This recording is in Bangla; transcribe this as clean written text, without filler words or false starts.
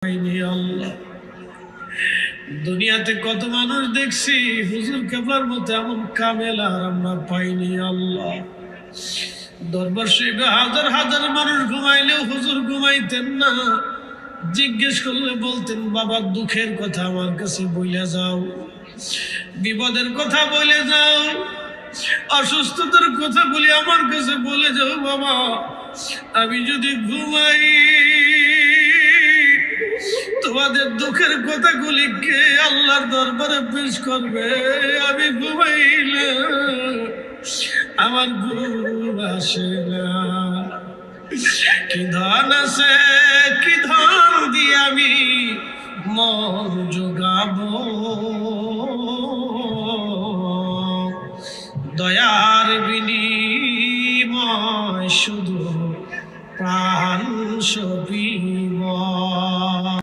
আল্লাহ, দুনিয়াতে কত মানুষ দেখছি হুজুর কেবলার মতো এমন কামেল আর আমরা পাইনি। আল্লাহ, দরবার শরীফে হাজার হাজার মানুষ ঘুমাইলেও হুজুর ঘুমাইতেন না। জিজ্ঞেস করলে বলতেন, বাবা দুঃখের কথা আমার কাছে বলে যাও, বিপদের কথা বলে যাও, অসুস্থতার কথা বলি আমার কাছে বলে যাও বাবা। আমি যদি ঘুমাই তোমাদের দুঃখের কথাগুলি কে আল্লাহর দরবারে পেশ করবে? আমি ঘুমাইলে আমার ঘুম আসে না। কি ধন আছে, কি ধন দিয়ে আমি